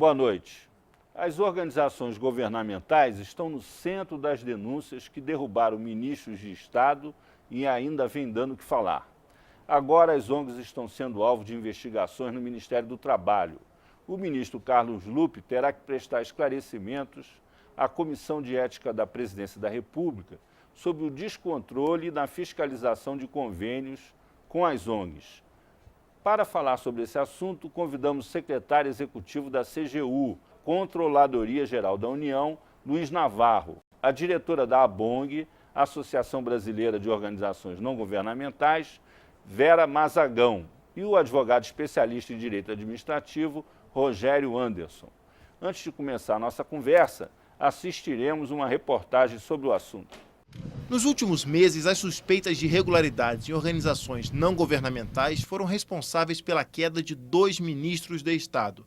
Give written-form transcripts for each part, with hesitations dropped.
Boa noite. As organizações governamentais estão no centro das denúncias que derrubaram ministros de Estado e ainda vem dando o que falar. Agora as ONGs estão sendo alvo de investigações no Ministério do Trabalho. O ministro Carlos Lupe terá que prestar esclarecimentos à Comissão de Ética da Presidência da República sobre o descontrole na fiscalização de convênios com as ONGs. Para falar sobre esse assunto, convidamos o secretário executivo da CGU, Controladoria Geral da União, Luiz Navarro, a diretora da ABONG, Associação Brasileira de Organizações Não Governamentais, Vera Mazagão, e o advogado especialista em Direito Administrativo, Rogério Anderson. Antes de começar a nossa conversa, assistiremos uma reportagem sobre o assunto. Nos últimos meses, as suspeitas de irregularidades em organizações não governamentais foram responsáveis pela queda de 2 ministros de Estado,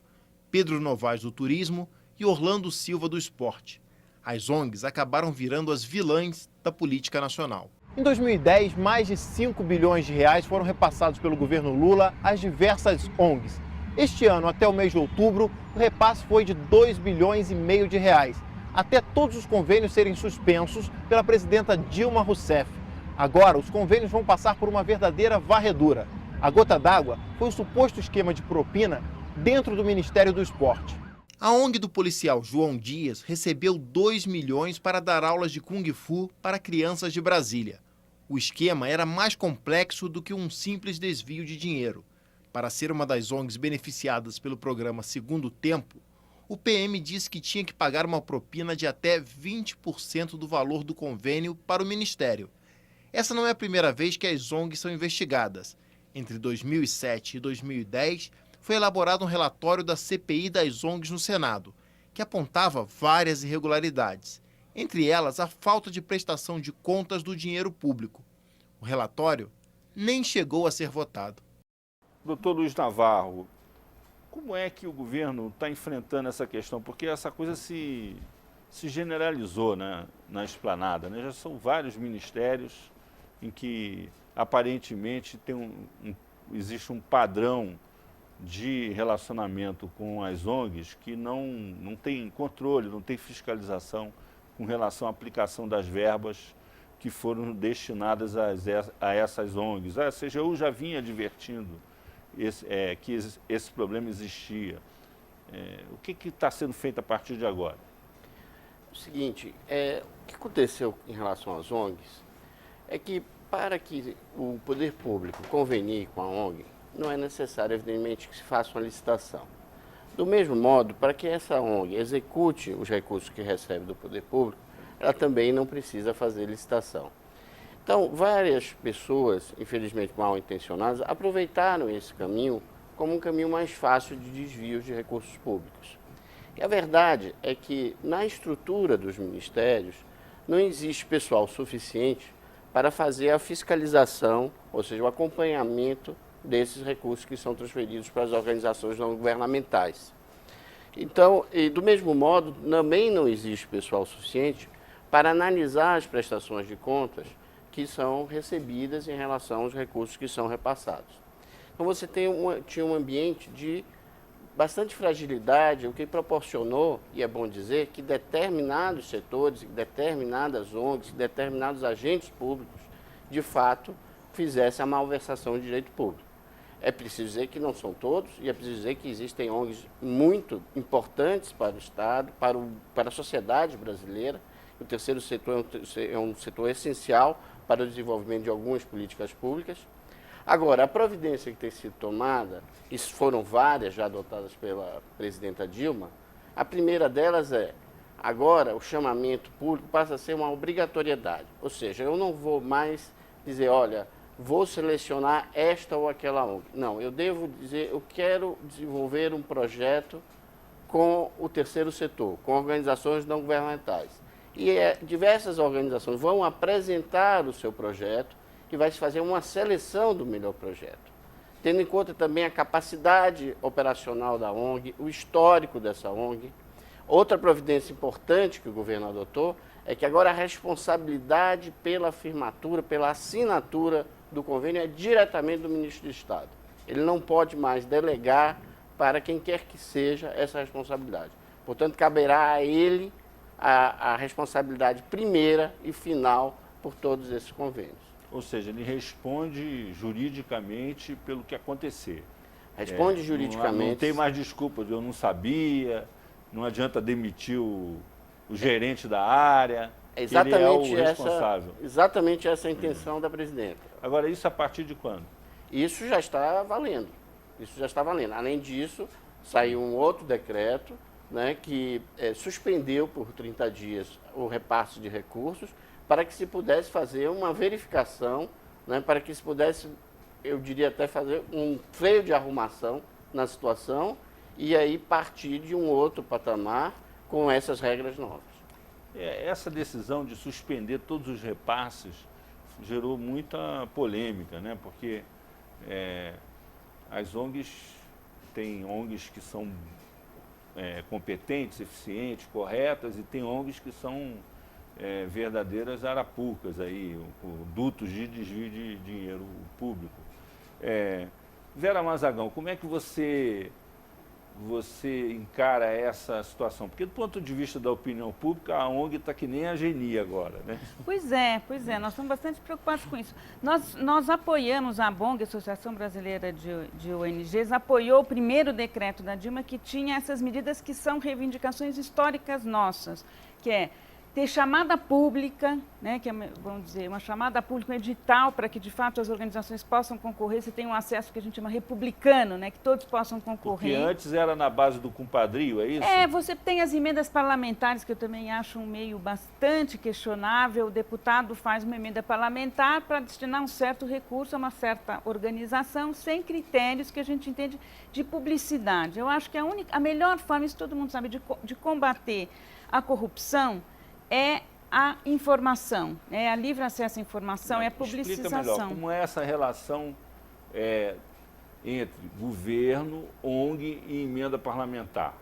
Pedro Novaes do Turismo e Orlando Silva do Esporte. As ONGs acabaram virando as vilãs da política nacional. Em 2010, mais de 5 bilhões de reais foram repassados pelo governo Lula às diversas ONGs. Este ano, até o mês de outubro, o repasse foi de 2 bilhões e meio de reais, até todos os convênios serem suspensos pela presidenta Dilma Rousseff. Agora, os convênios vão passar por uma verdadeira varredura. A gota d'água foi o suposto esquema de propina dentro do Ministério do Esporte. A ONG do policial João Dias recebeu 2 milhões para dar aulas de Kung Fu para crianças de Brasília. O esquema era mais complexo do que um simples desvio de dinheiro. Para ser uma das ONGs beneficiadas pelo programa Segundo Tempo, o PM disse que tinha que pagar uma propina de até 20% do valor do convênio para o Ministério. Essa não é a primeira vez que as ONGs são investigadas. Entre 2007 e 2010, foi elaborado um relatório da CPI das ONGs no Senado, que apontava várias irregularidades, entre elas a falta de prestação de contas do dinheiro público. O relatório nem chegou a ser votado. Doutor Luiz Navarro, como é que o governo está enfrentando essa questão? Porque essa coisa se generalizou, né, na esplanada, né? Já são vários ministérios em que aparentemente existe um padrão de relacionamento com as ONGs que não tem controle, não tem fiscalização com relação à aplicação das verbas que foram destinadas a essas ONGs. A CGU já vinha advertindo que esse problema existia. O que está sendo feito a partir de agora? O seguinte, o que aconteceu em relação às ONGs é que para que o poder público convenie com a ONG, não é necessário, evidentemente, que se faça uma licitação. Do mesmo modo, para que essa ONG execute os recursos que recebe do poder público, ela também não precisa fazer licitação. Então, várias pessoas, infelizmente mal intencionadas, aproveitaram esse caminho como um caminho mais fácil de desvio de recursos públicos. E a verdade é que, na estrutura dos ministérios, não existe pessoal suficiente para fazer a fiscalização, ou seja, o acompanhamento desses recursos que são transferidos para as organizações não governamentais. Então, e do mesmo modo, também não existe pessoal suficiente para analisar as prestações de contas que são recebidas em relação aos recursos que são repassados. Então você tinha um ambiente de bastante fragilidade, o que proporcionou, e é bom dizer, que determinados setores, determinadas ONGs, determinados agentes públicos, de fato, fizessem a malversação de direito público. É preciso dizer que não são todos, e é preciso dizer que existem ONGs muito importantes para o Estado, para a sociedade brasileira. O terceiro setor é um setor essencial para o desenvolvimento de algumas políticas públicas. Agora, a providência que tem sido tomada, e foram várias já adotadas pela presidenta Dilma, a primeira delas é, agora o chamamento público passa a ser uma obrigatoriedade. Ou seja, eu não vou mais dizer, olha, vou selecionar esta ou aquela ONG. Não, eu devo dizer, eu quero desenvolver um projeto com o terceiro setor, com organizações não governamentais. E diversas organizações vão apresentar o seu projeto e vai se fazer uma seleção do melhor projeto. Tendo em conta também a capacidade operacional da ONG, o histórico dessa ONG. Outra providência importante que o governo adotou é que agora a responsabilidade pela firmatura, pela assinatura do convênio é diretamente do ministro do Estado. Ele não pode mais delegar para quem quer que seja essa responsabilidade. Portanto, caberá a ele a responsabilidade primeira e final por todos esses convênios. Ou seja, ele responde juridicamente pelo que acontecer. Responde juridicamente. Não tem mais desculpa de eu não sabia, não adianta demitir o gerente da área, Exatamente ele é o responsável. Exatamente essa é a intenção da presidenta. Agora, isso a partir de quando? Isso já está valendo. Isso já está valendo. Além disso, saiu um outro decreto, né, que suspendeu por 30 dias o repasse de recursos para que se pudesse fazer uma verificação, né, para que se pudesse, eu diria até fazer um freio de arrumação na situação e aí partir de um outro patamar com essas regras novas. Essa decisão de suspender todos os repasses gerou muita polêmica, né? Porque as ONGs, tem ONGs que são competentes, eficientes, corretas, e tem ONGs que são verdadeiras arapucas, aí, dutos de desvio de dinheiro público. Vera Mazagão, como é que você encara essa situação? Porque do ponto de vista da opinião pública, a ONG está que nem a Geni agora, né? Pois é, nós estamos bastante preocupados com isso. Nós apoiamos a ABONG, Associação Brasileira de ONGs, apoiou o primeiro decreto da Dilma que tinha essas medidas que são reivindicações históricas nossas, que é ter chamada pública, né, que é, vamos dizer, uma chamada pública, um edital para que, de fato, as organizações possam concorrer, você tem um acesso que a gente chama republicano, né, que todos possam concorrer. Porque antes era na base do compadrio, é isso? Você tem as emendas parlamentares, que eu também acho um meio bastante questionável. O deputado faz uma emenda parlamentar para destinar um certo recurso a uma certa organização, sem critérios que a gente entende de publicidade. Eu acho que a melhor forma, isso todo mundo sabe, de combater a corrupção é a informação, a livre acesso à informação, é a publicização. Explica melhor, como é essa relação entre governo, ONG e emenda parlamentar?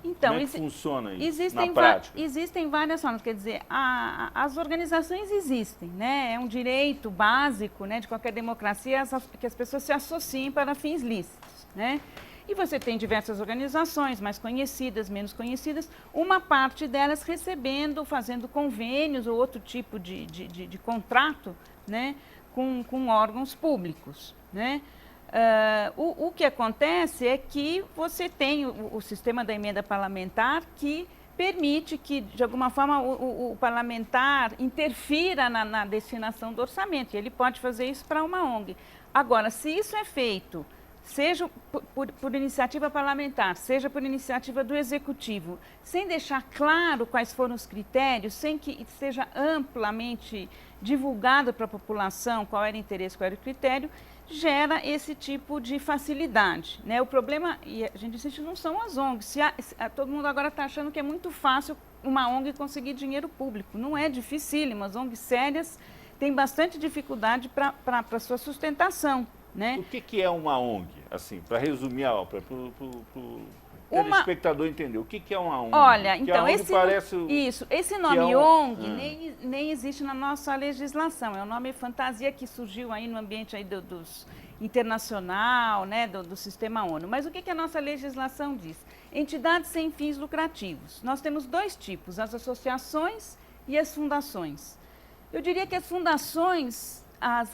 Então, como é que funciona isso na prática? Existem várias formas, quer dizer, as organizações existem, né? É um direito básico, né, de qualquer democracia que as pessoas se associem para fins lícitos, né? E você tem diversas organizações, mais conhecidas, menos conhecidas, uma parte delas recebendo, fazendo convênios ou outro tipo de contrato, né, com órgãos públicos, né? O que acontece é que você tem o sistema da emenda parlamentar que permite que, de alguma forma, o parlamentar interfira na destinação do orçamento, e ele pode fazer isso para uma ONG. Agora, se isso é feito seja por iniciativa parlamentar, seja por iniciativa do Executivo, sem deixar claro quais foram os critérios, sem que seja amplamente divulgado para a população qual era o interesse, qual era o critério, gera esse tipo de facilidade, né? O problema, e a gente insiste, não são as ONGs. Todo mundo agora está achando que é muito fácil uma ONG conseguir dinheiro público. Não é dificílimo, as ONGs sérias têm bastante dificuldade para a sua sustentação. Né? O que é uma ONG? Assim, para resumir a obra, para o telespectador entender, o que é uma ONG? Olha, porque então, esse nome ONG nem existe na nossa legislação, é um nome fantasia que surgiu aí no ambiente aí dos internacional, né, do sistema ONU. Mas o que a nossa legislação diz? Entidades sem fins lucrativos. Nós temos dois tipos, as associações e as fundações. Eu diria que as fundações...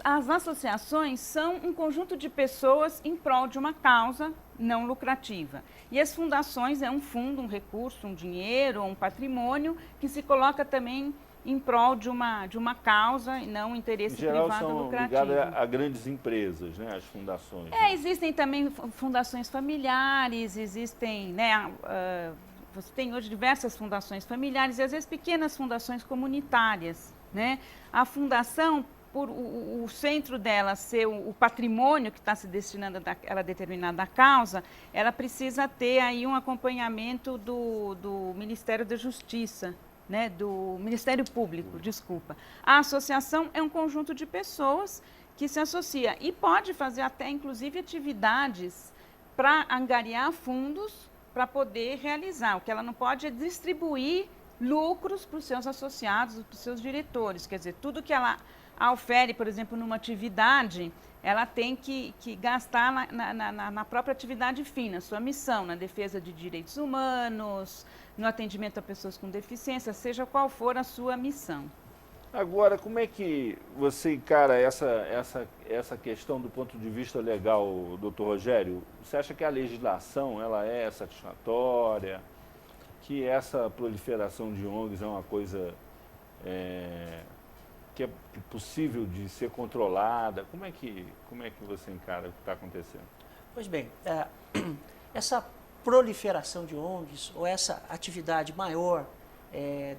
As associações são um conjunto de pessoas em prol de uma causa não lucrativa. E as fundações é um fundo, um recurso, um dinheiro, um patrimônio que se coloca também em prol de uma causa e não um interesse privado lucrativo. Em geral, são ligadas a grandes empresas, né, as fundações. Existem também fundações familiares, existem, né, você tem hoje diversas fundações familiares e às vezes pequenas fundações comunitárias, né? A fundação, por o centro dela ser o patrimônio que está se destinando a determinada causa, ela precisa ter aí um acompanhamento do Ministério da Justiça, né, do Ministério Público, desculpa. A associação é um conjunto de pessoas que se associa e pode fazer até, inclusive, atividades para angariar fundos para poder realizar. O que ela não pode é distribuir lucros para os seus associados, para os seus diretores. Quer dizer, tudo que ela a Alfere, por exemplo, numa atividade, ela tem que gastar na própria atividade fim, na sua missão, na defesa de direitos humanos, no atendimento a pessoas com deficiência, seja qual for a sua missão. Agora, como é que você encara essa questão do ponto de vista legal, doutor Rogério? Você acha que a legislação ela é satisfatória? Que essa proliferação de ONGs é uma coisa que é possível de ser controlada? Como é que você encara o que está acontecendo? Pois bem, essa proliferação de ONGs ou essa atividade maior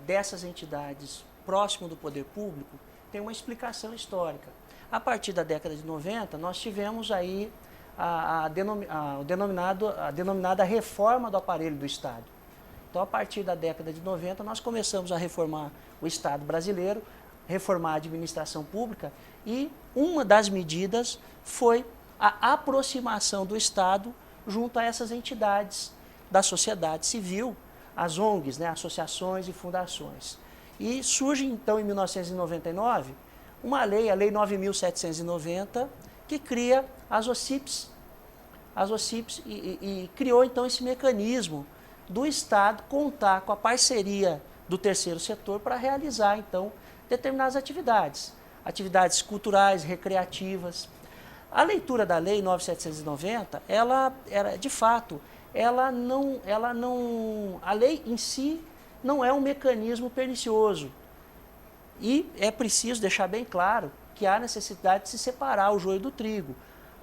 dessas entidades próximo do poder público tem uma explicação histórica. A partir da década de 90, nós tivemos aí a denominada reforma do aparelho do Estado. Então, a partir da década de 90, nós começamos a reformar o Estado brasileiro, reformar a administração pública, e uma das medidas foi a aproximação do Estado junto a essas entidades da sociedade civil, as ONGs, né, associações e fundações. E surge, então, em 1999, uma lei, a Lei 9.790, que cria as OCIPs, e criou, então, esse mecanismo do Estado contar com a parceria do terceiro setor para realizar, então, determinadas atividades culturais, recreativas. A leitura da Lei 9.790, de fato, a lei em si não é um mecanismo pernicioso. E é preciso deixar bem claro que há necessidade de se separar o joio do trigo.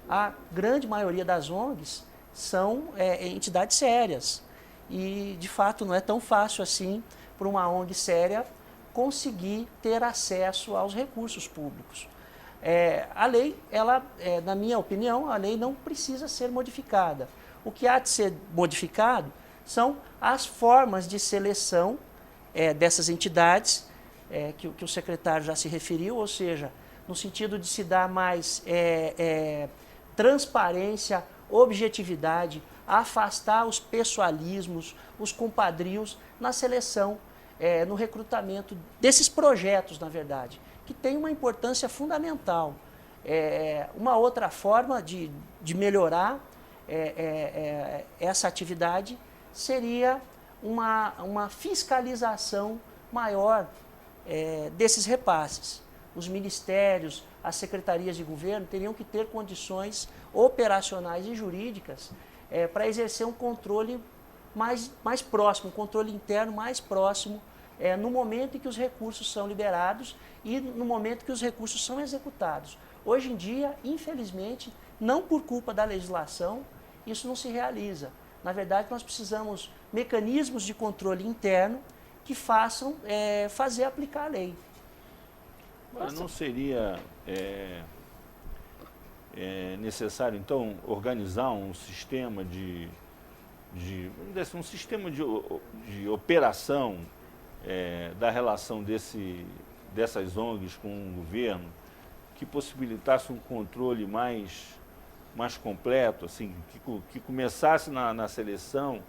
A grande maioria das ONGs são entidades sérias. E, de fato, não é tão fácil assim para uma ONG séria conseguir ter acesso aos recursos públicos. A lei, na minha opinião, a lei não precisa ser modificada. O que há de ser modificado são as formas de seleção dessas entidades, que o secretário já se referiu, ou seja, no sentido de se dar mais transparência, objetividade, afastar os pessoalismos, os compadrios na seleção, no recrutamento desses projetos, na verdade, que tem uma importância fundamental. Uma outra forma de melhorar essa atividade seria uma fiscalização maior desses repasses. Os ministérios, as secretarias de governo teriam que ter condições operacionais e jurídicas para exercer um controle mais próximo, um controle interno mais próximo, no momento em que os recursos são liberados e no momento que os recursos são executados. Hoje em dia, infelizmente, não por culpa da legislação, isso não se realiza. Na verdade, nós precisamos de mecanismos de controle interno que façam fazer aplicar a lei. Mas não seria necessário, então, organizar um sistema um sistema de operação da relação dessas ONGs com o governo, que possibilitasse um controle mais completo, assim, que começasse na seleção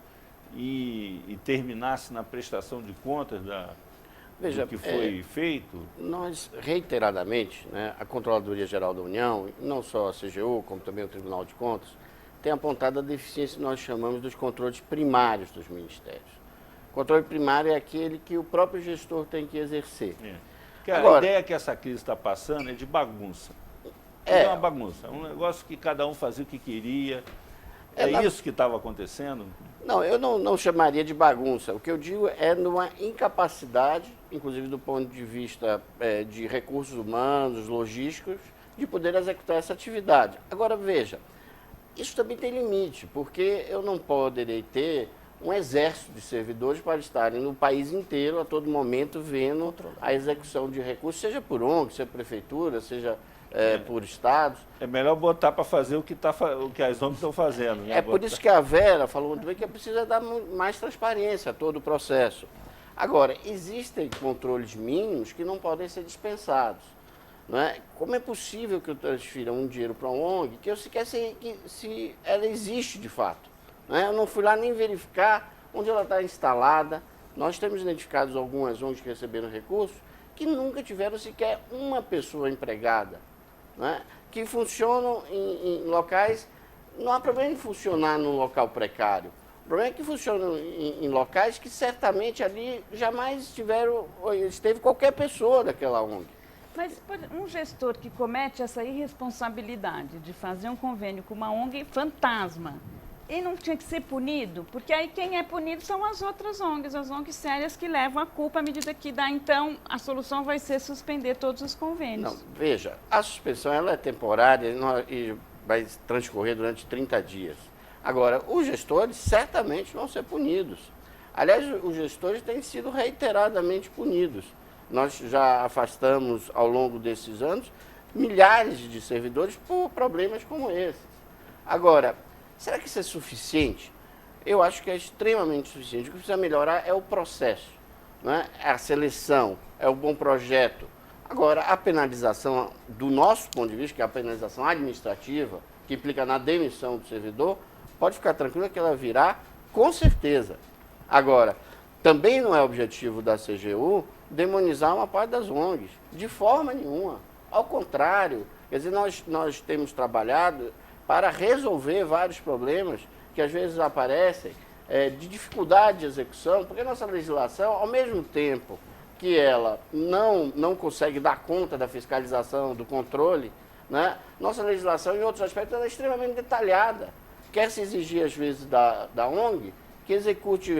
e terminasse na prestação de contas do que foi feito? Nós, reiteradamente, né, a Controladoria Geral da União, não só a CGU, como também o Tribunal de Contas, tem apontado a deficiência que nós chamamos dos controles primários dos ministérios. O controle primário é aquele que o próprio gestor tem que exercer. Agora, a ideia que essa crise está passando é de bagunça. É uma bagunça, é um negócio que cada um fazia o que queria. Isso que estava acontecendo? Não, eu não chamaria de bagunça. O que eu digo é numa incapacidade, inclusive do ponto de vista de recursos humanos, logísticos, de poder executar essa atividade. Agora, veja, isso também tem limite, porque eu não poderei ter um exército de servidores para estarem no país inteiro, a todo momento, vendo a execução de recursos, seja por ONG, seja por prefeitura, seja por estados. É melhor botar para fazer o que as ONGs estão fazendo. Né? Por isso que a Vera falou muito bem que precisa dar mais transparência a todo o processo. Agora, existem controles mínimos que não podem ser dispensados. Não é? Como é possível que eu transfira um dinheiro para uma ONG que eu sequer sei se ela existe de fato? Não é? Eu não fui lá nem verificar onde ela está instalada. Nós temos identificados algumas ONGs que receberam recursos que nunca tiveram sequer uma pessoa empregada, né? Que funcionam em locais. Não há problema em funcionar num local precário. O problema é que funcionam em locais que certamente ali jamais esteve qualquer pessoa daquela ONG. Mas um gestor que comete essa irresponsabilidade de fazer um convênio com uma ONG fantasma, ele não tinha que ser punido? Porque aí quem é punido são as outras ONGs, as ONGs sérias que levam a culpa à medida que dá. Então, a solução vai ser suspender todos os convênios. Não, veja, a suspensão ela é temporária e vai transcorrer durante 30 dias. Agora, os gestores certamente vão ser punidos. Aliás, os gestores têm sido reiteradamente punidos. Nós já afastamos, ao longo desses anos, milhares de servidores por problemas como esses. Agora, será que isso é suficiente? Eu acho que é extremamente suficiente. O que precisa melhorar é o processo, né? É a seleção, é o bom projeto. Agora, a penalização, do nosso ponto de vista, que é a penalização administrativa, que implica na demissão do servidor, pode ficar tranquilo que ela virá com certeza. Agora, também não é objetivo da CGU demonizar uma parte das ONGs, de forma nenhuma. Ao contrário, quer dizer, nós temos trabalhado para resolver vários problemas que às vezes aparecem de dificuldade de execução, porque nossa legislação, ao mesmo tempo que ela não consegue dar conta da fiscalização, do controle, né, nossa legislação, em outros aspectos, ela é extremamente detalhada. Quer se exigir, às vezes, da ONG que execute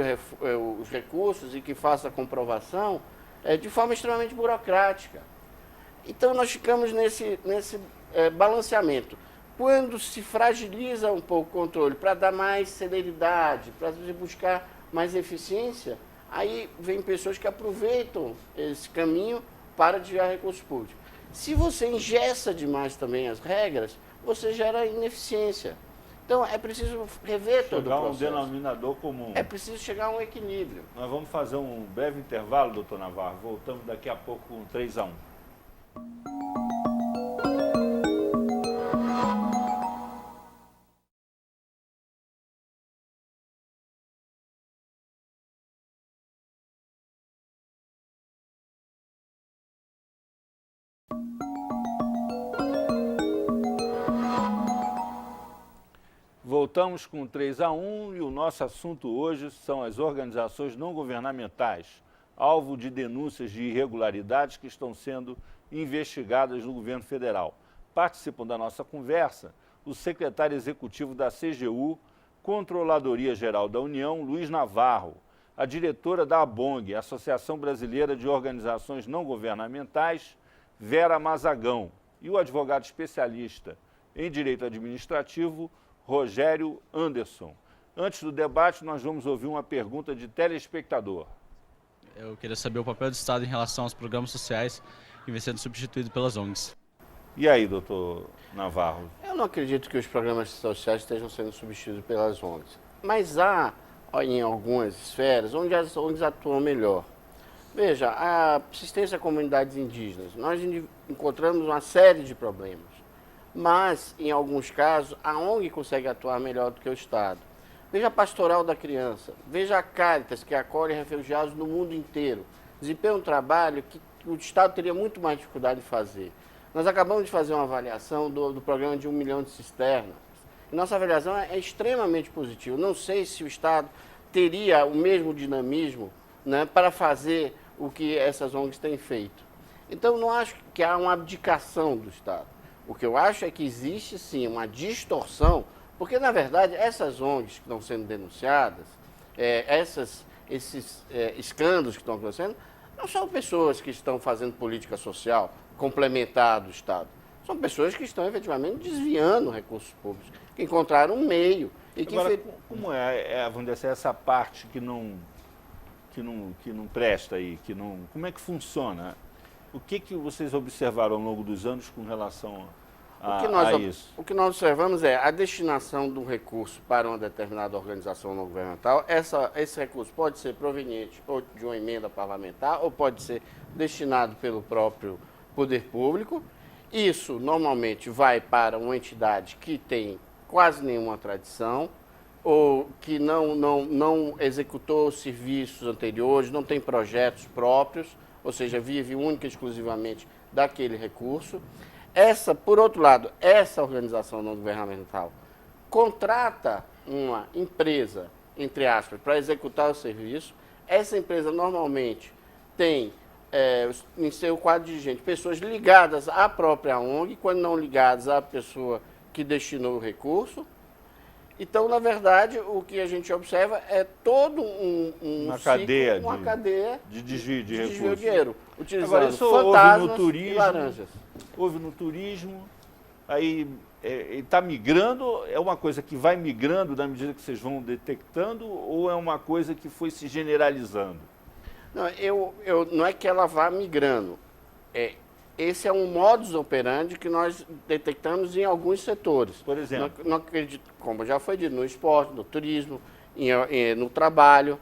os recursos e que faça a comprovação de forma extremamente burocrática. Então, nós ficamos nesse balanceamento. Quando se fragiliza um pouco o controle para dar mais celeridade, para buscar mais eficiência, aí vem pessoas que aproveitam esse caminho para desviar recursos públicos. Se você engessa demais também as regras, você gera ineficiência. Então, é preciso rever todo o processo. Chegar a um denominador comum. É preciso chegar a um equilíbrio. Nós vamos fazer um breve intervalo, doutor Navarro. Voltamos daqui a pouco com 3-1. Voltamos com 3-1 e o nosso assunto hoje são as organizações não governamentais, alvo de denúncias de irregularidades que estão sendo investigadas no governo federal. Participam da nossa conversa o secretário executivo da CGU, Controladoria Geral da União, Luiz Navarro, a diretora da ABONG, Associação Brasileira de Organizações Não Governamentais, Vera Mazagão, e o advogado especialista em Direito Administrativo, Rogério Anderson. Antes do debate, nós vamos ouvir uma pergunta de telespectador. Eu queria saber o papel do Estado em relação aos programas sociais que vem sendo substituído pelas ONGs. E aí, doutor Navarro? Eu não acredito que os programas sociais estejam sendo substituídos pelas ONGs, mas há, em algumas esferas, onde as ONGs atuam melhor. Veja, a assistência a comunidades indígenas, nós encontramos uma série de problemas, mas, em alguns casos, a ONG consegue atuar melhor do que o Estado. Veja a Pastoral da Criança, veja a Caritas, que acolhe refugiados no mundo inteiro. Desempenha um trabalho que o Estado teria muito mais dificuldade de fazer. Nós acabamos de fazer uma avaliação do programa de 1 milhão de cisternas. E nossa avaliação é extremamente positiva. Não sei se o Estado teria o mesmo dinamismo, né, para fazer o que essas ONGs têm feito. Então, não acho que há uma abdicação do Estado. O que eu acho é que existe, sim, uma distorção, porque, na verdade, essas ONGs que estão sendo denunciadas, esses escândalos que estão acontecendo, não são pessoas que estão fazendo política social complementar do Estado. São pessoas que estão, efetivamente, desviando recursos públicos, que encontraram um meio. E que agora, como vamos dizer, essa parte que não presta aí, como é que funciona? O que vocês observaram ao longo dos anos com relação a isso? O que nós observamos é a destinação do recurso para uma determinada organização não governamental. Esse recurso pode ser proveniente ou de uma emenda parlamentar ou pode ser destinado pelo próprio poder público. Isso normalmente vai para uma entidade que tem quase nenhuma tradição ou que não executou serviços anteriores, não tem projetos próprios, ou seja, vive única e exclusivamente daquele recurso. Essa, por outro lado, essa organização não governamental contrata uma empresa, entre aspas, para executar o serviço. Essa empresa normalmente tem em seu quadro dirigente pessoas ligadas à própria ONG, quando não ligadas à pessoa que destinou o recurso. Então, na verdade, o que a gente observa é todo uma cadeia de desvio de recursos. Desvio de dinheiro, utilizando agora, isso fantasmas e laranjas. Houve no turismo, aí está migrando, é uma coisa que vai migrando na medida que vocês vão detectando, ou é uma coisa que foi se generalizando? Não, não é que ela vá migrando. Esse é um modus operandi que nós detectamos em alguns setores. Por exemplo? Não acredito, como já foi dito, no esporte, no turismo, no trabalho.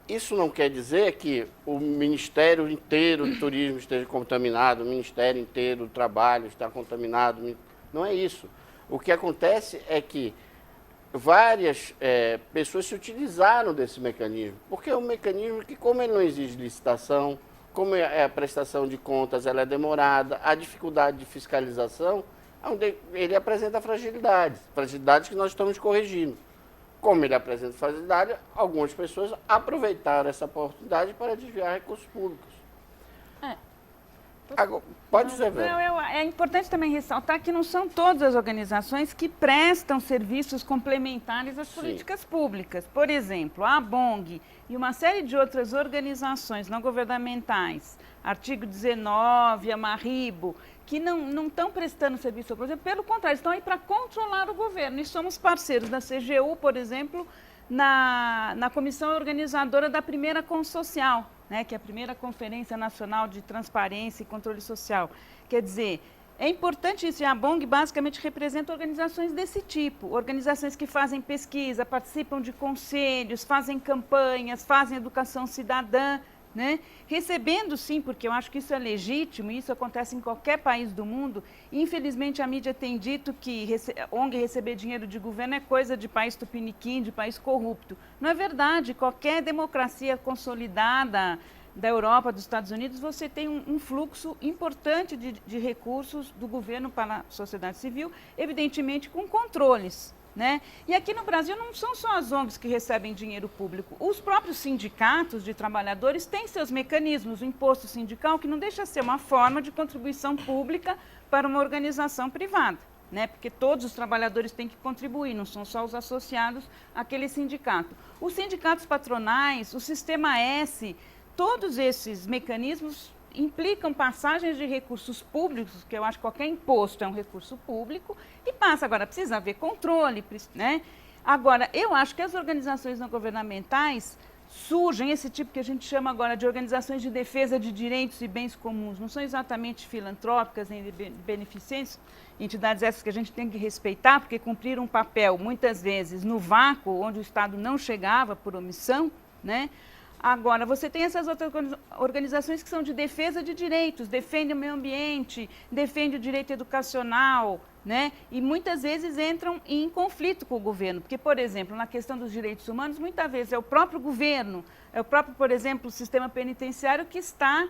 Isso não quer dizer que o Ministério inteiro do Turismo esteja contaminado, o Ministério inteiro do Trabalho está contaminado. Não é isso. O que acontece é que várias pessoas se utilizaram desse mecanismo, porque é um mecanismo que, como ele não exige licitação, como a prestação de contas ela é demorada, a dificuldade de fiscalização, ele apresenta fragilidades que nós estamos corrigindo. Como ele apresenta fragilidade, algumas pessoas aproveitaram essa oportunidade para desviar recursos públicos. Agora, pode dizer, velho. É importante também ressaltar que não são todas as organizações que prestam serviços complementares às políticas públicas. Por exemplo, a ABONG e uma série de outras organizações não governamentais, Artigo 19, a Marribo, que não estão prestando serviço ao governo, pelo contrário, estão aí para controlar o governo. E somos parceiros da CGU, por exemplo, na comissão organizadora da primeira Consocial, né, que é a primeira Conferência Nacional de Transparência e Controle Social. Quer dizer, é importante isso, e a ABONG basicamente representa organizações desse tipo, organizações que fazem pesquisa, participam de conselhos, fazem campanhas, fazem educação cidadã, né? Recebendo sim, porque eu acho que isso é legítimo, isso acontece em qualquer país do mundo. Infelizmente a mídia tem dito que ONG receber dinheiro de governo é coisa de país tupiniquim, de país corrupto. Não é verdade, qualquer democracia consolidada da Europa, dos Estados Unidos, você tem um fluxo importante de recursos do governo para a sociedade civil, evidentemente com controles. Né? E aqui no Brasil não são só as ONGs que recebem dinheiro público. Os próprios sindicatos de trabalhadores têm seus mecanismos. O imposto sindical, que não deixa de ser uma forma de contribuição pública para uma organização privada, né? Porque todos os trabalhadores têm que contribuir, não são só os associados àquele sindicato. Os sindicatos patronais, o Sistema S, todos esses mecanismos implicam passagens de recursos públicos, que eu acho que qualquer imposto é um recurso público, e passa. Agora, precisa haver controle, né? Agora, eu acho que as organizações não governamentais surgem, esse tipo que a gente chama agora de organizações de defesa de direitos e bens comuns, não são exatamente filantrópicas nem beneficentes, entidades essas que a gente tem que respeitar, porque cumpriram um papel, muitas vezes, no vácuo, onde o Estado não chegava por omissão, né? Agora, você tem essas outras organizações que são de defesa de direitos, defendem o meio ambiente, defendem o direito educacional, né? E muitas vezes entram em conflito com o governo, porque, por exemplo, na questão dos direitos humanos, muitas vezes é o próprio governo, é o próprio, por exemplo, o sistema penitenciário que está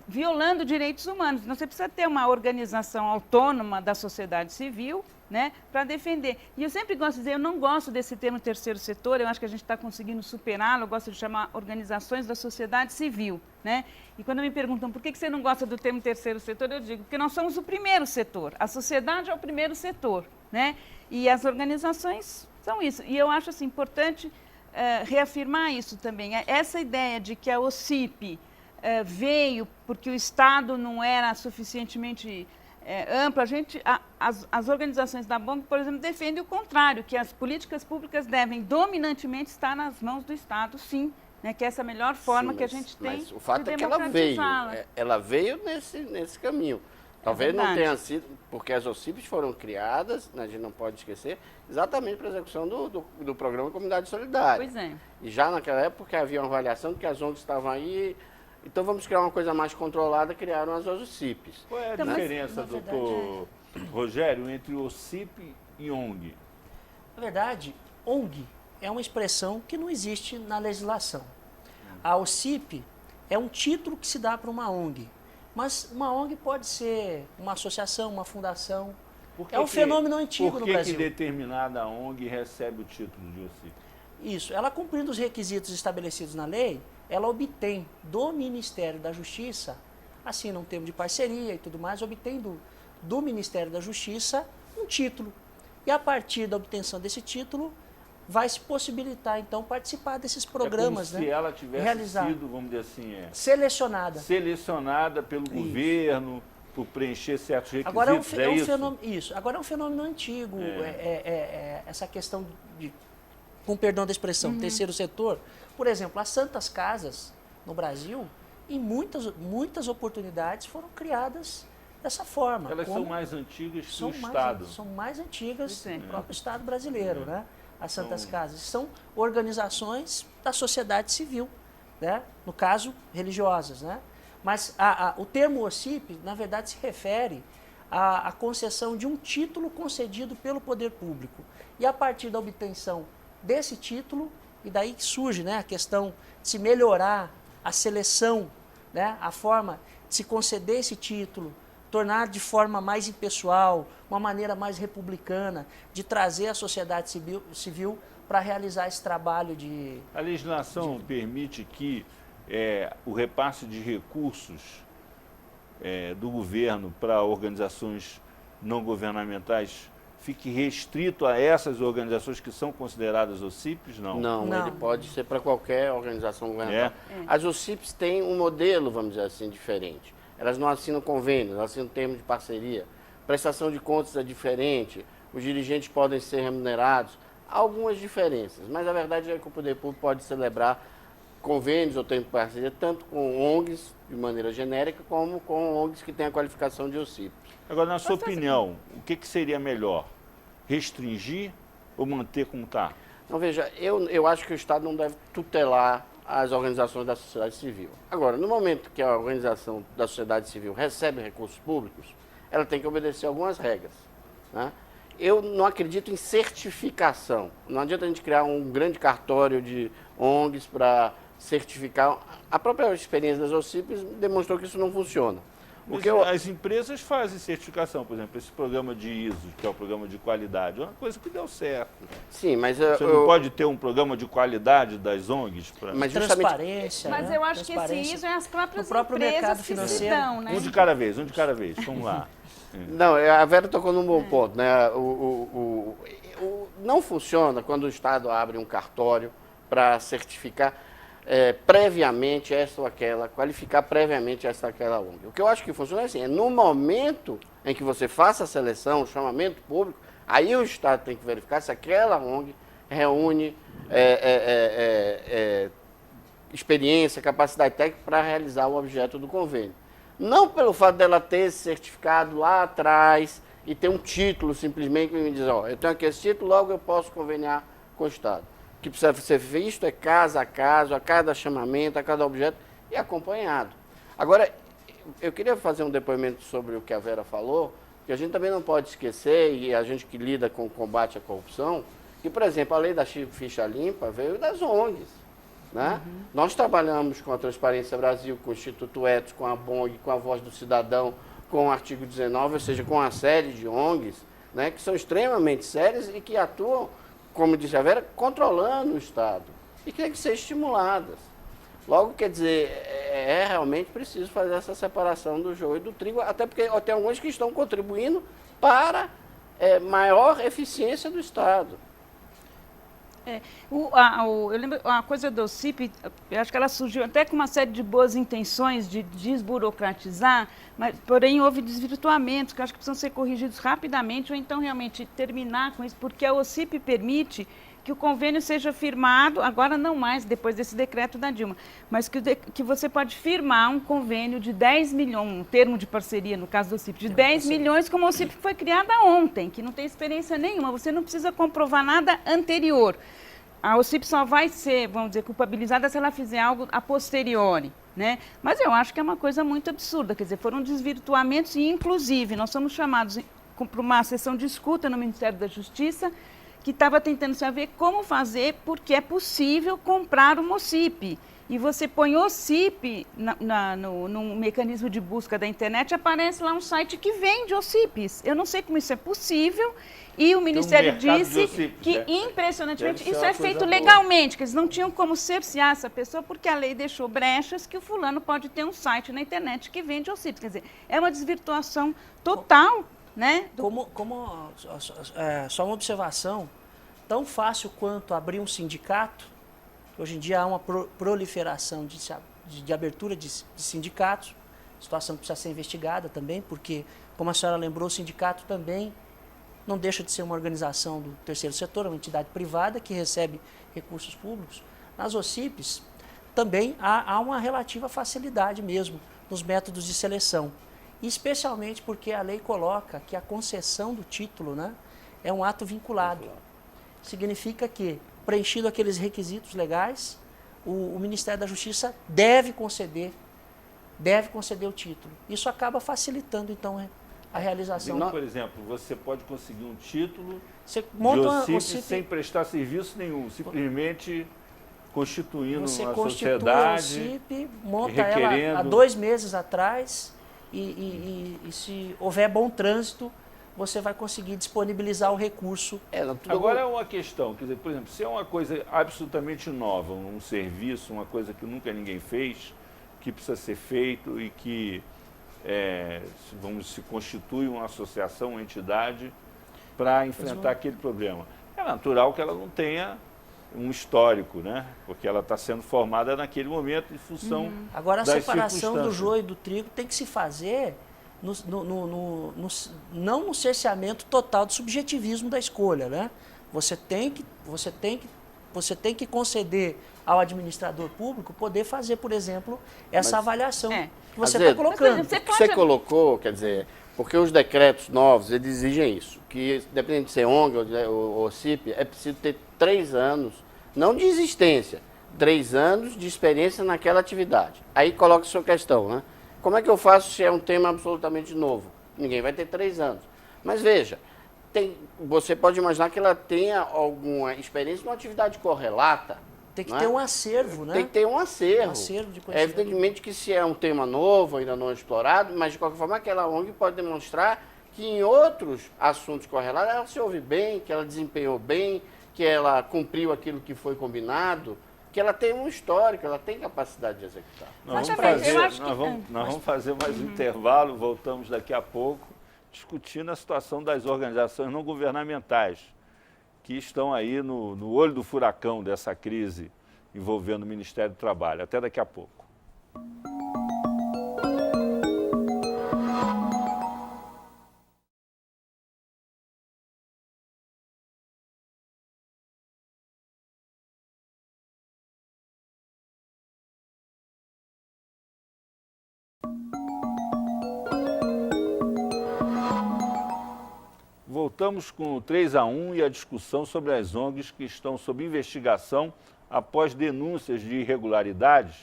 violando direitos humanos. Então, você precisa ter uma organização autônoma da sociedade civil, né, para defender. E eu sempre gosto de dizer, eu não gosto desse termo terceiro setor, eu acho que a gente está conseguindo superá-lo, eu gosto de chamar organizações da sociedade civil, né? E quando me perguntam por que você não gosta do termo terceiro setor, eu digo porque nós somos o primeiro setor, a sociedade é o primeiro setor, né? E as organizações são isso. E eu acho assim, importante reafirmar isso também, essa ideia de que a OCIP veio porque o Estado não era suficientemente ampla. As organizações da ABONG, por exemplo, defendem o contrário, que as políticas públicas devem dominantemente estar nas mãos do Estado, sim, né, que essa é a melhor forma que a gente tem mas o fato de é que ela veio nesse caminho. Talvez não tenha sido, porque as OCIPs foram criadas, a gente não pode esquecer, exatamente para a execução do programa Comunidade Solidária. Pois é. E já naquela época havia uma avaliação de que as ONGs estavam aí. Então vamos criar uma coisa mais controlada, criaram as OCIPs. Qual é a diferença, doutor Rogério, entre OCIP e ONG? Na verdade, ONG é uma expressão que não existe na legislação. a OCIP é um título que se dá para uma ONG. Mas uma ONG pode ser uma associação, uma fundação. É um fenômeno antigo no Brasil. Por que determinada ONG recebe o título de OCIP? Isso. Ela cumprindo os requisitos estabelecidos na lei, ela obtém do Ministério da Justiça, assina um termo de parceria e tudo mais, obtém do Ministério da Justiça um título. E a partir da obtenção desse título, vai se possibilitar, então, participar desses programas. É como se ela tivesse sido, vamos dizer assim, selecionada pelo governo por preencher certos requisitos. Agora isso? Agora é um fenômeno antigo, essa questão de, com perdão da expressão, terceiro setor. Por exemplo, as santas casas no Brasil, em muitas oportunidades, foram criadas dessa forma. Elas são mais antigas que o Estado. São mais antigas que o próprio Estado brasileiro, né? As santas casas. São organizações da sociedade civil, né? No caso, religiosas, né? Mas o termo OCIP, na verdade, se refere à concessão de um título concedido pelo poder público. E a partir da obtenção desse título, e daí surge, né, a questão de se melhorar a seleção, né, a forma de se conceder esse título, tornar de forma mais impessoal, uma maneira mais republicana, de trazer a sociedade civil para realizar esse trabalho de... A legislação permite que o repasse de recursos do governo para organizações não governamentais fique restrito a essas organizações que são consideradas OCIPs? Não, ele pode ser para qualquer organização governamental. As OCIPs têm um modelo, vamos dizer assim, diferente. Elas não assinam convênios, elas assinam termos de parceria. Prestação de contas é diferente, os dirigentes podem ser remunerados. Há algumas diferenças, mas a verdade é que o poder público pode celebrar convênios ou termos de parceria tanto com ONGs, de maneira genérica, como com ONGs que têm a qualificação de OCIP. Agora, na sua opinião, o que seria melhor? Restringir ou manter como está? Não, veja, eu acho que o Estado não deve tutelar as organizações da sociedade civil. Agora, no momento que a organização da sociedade civil recebe recursos públicos, ela tem que obedecer algumas regras, né? Eu não acredito em certificação. Não adianta a gente criar um grande cartório de ONGs para certificar. A própria experiência das OCIPs demonstrou que isso não funciona. As empresas fazem certificação, por exemplo, esse programa de ISO, que é o programa de qualidade, é uma coisa que deu certo. Sim, mas você não pode ter um programa de qualidade das ONGs? Mas transparência. Mas eu acho que esse ISO é as próprias próprio empresas mercado que financeiro. estão, né? Um de cada vez, vamos lá. Não, a Vera tocou num bom ponto, né? Não funciona quando o Estado abre um cartório para certificar previamente essa ou aquela, qualificar previamente essa ou aquela ONG. O que eu acho que funciona é assim, no momento em que você faça a seleção, o chamamento público, aí o Estado tem que verificar se aquela ONG reúne experiência, capacidade técnica para realizar o objeto do convênio. Não pelo fato dela ter esse certificado lá atrás e ter um título simplesmente que me diz, eu tenho aqui esse título, logo eu posso conveniar com o Estado. O que precisa ser visto é caso a caso, a cada chamamento, a cada objeto e acompanhado. Agora, eu queria fazer um depoimento sobre o que a Vera falou, que a gente também não pode esquecer, e a gente que lida com o combate à corrupção, que, por exemplo, a lei da ficha limpa veio das ONGs. Né? Nós trabalhamos com a Transparência Brasil, com o Instituto Etos, com a BONG, com a Voz do Cidadão, com o artigo 19, ou seja, com uma série de ONGs, né, que são extremamente sérias e que atuam, como disse a Vera, controlando o Estado e que tem que ser estimuladas. Logo, quer dizer, realmente preciso fazer essa separação do joio e do trigo, até porque tem alguns que estão contribuindo para maior eficiência do Estado. Eu lembro, a coisa do OCIP, eu acho que ela surgiu até com uma série de boas intenções de desburocratizar, mas, porém, houve desvirtuamentos que eu acho que precisam ser corrigidos rapidamente ou então realmente terminar com isso, porque a OCIP permite que o convênio seja firmado, agora não mais, depois desse decreto da Dilma, mas que você pode firmar um convênio de 10 milhões, um termo de parceria, no caso do OCIP, de 10 milhões, como a OCIP foi criada ontem, que não tem experiência nenhuma, você não precisa comprovar nada anterior. A OCIP só vai ser, vamos dizer, culpabilizada se ela fizer algo a posteriori, né? Mas eu acho que é uma coisa muito absurda, quer dizer, foram desvirtuamentos e, inclusive, nós somos chamados para uma sessão de escuta no Ministério da Justiça, que estava tentando saber como fazer, porque é possível comprar uma OCIP. E você põe OCIP no mecanismo de busca da internet, aparece lá um site que vende OCIPs. Eu não sei como isso é possível. E o Ministério disse OCIPs, que, né? impressionantemente, isso é feito legalmente, que eles não tinham como cercear essa pessoa, porque a lei deixou brechas que o fulano pode ter um site na internet que vende OCIPs. Quer dizer, é uma desvirtuação total, né? Só uma observação, tão fácil quanto abrir um sindicato. Hoje em dia há uma proliferação de abertura de sindicatos, situação que precisa ser investigada também, porque, como a senhora lembrou, o sindicato também não deixa de ser uma organização do terceiro setor, uma entidade privada que recebe recursos públicos. Nas OCIPs também há uma relativa facilidade mesmo nos métodos de seleção, especialmente porque a lei coloca que a concessão do título, né, é um ato vinculado. Significa que, preenchido aqueles requisitos legais, o Ministério da Justiça deve conceder o título. Isso acaba facilitando, então, a realização. Então, por exemplo, você pode conseguir um título você de monta OCIP sem prestar serviço nenhum, simplesmente constituindo você uma constitui sociedade, a OCIP, monta requerendo... ela há 2 meses atrás e se houver bom trânsito, você vai conseguir disponibilizar o recurso. Agora é uma questão, quer dizer, por exemplo, se é uma coisa absolutamente nova, um serviço, uma coisa que nunca ninguém fez, que precisa ser feito e que se constitui uma associação, uma entidade para enfrentar aquele problema. É natural que ela não tenha um histórico, né? Porque ela está sendo formada naquele momento em função Agora, a das separação do circunstâncias. joio e do trigo tem que se fazer não no cerceamento total do subjetivismo da escolha, né? Você tem que conceder ao administrador público poder fazer, por exemplo, essa avaliação que você está colocando. O que você colocou, quer dizer, porque os decretos novos, eles exigem isso, que dependendo de ser ONG ou OCIP, é preciso ter 3 anos, não de existência, 3 anos de experiência naquela atividade. Aí coloca a sua questão, né? Como é que eu faço se é um tema absolutamente novo? Ninguém vai ter 3 anos. Mas veja, você pode imaginar que ela tenha alguma experiência numa atividade correlata. Tem que ter um acervo, né? Tem que ter um acervo. Um acervo de conhecimento. Evidentemente que se é um tema novo, ainda não explorado, mas de qualquer forma aquela ONG pode demonstrar que em outros assuntos correlatos ela se ouve bem, que ela desempenhou bem, que ela cumpriu aquilo que foi combinado, que ela tem um histórico, ela tem capacidade de executar. Nós vamos fazer mais um intervalo, voltamos daqui a pouco, discutindo a situação das organizações não governamentais, que estão aí no olho do furacão dessa crise envolvendo o Ministério do Trabalho. Até daqui a pouco. Voltamos com o 3-1 e a discussão sobre as ONGs que estão sob investigação após denúncias de irregularidades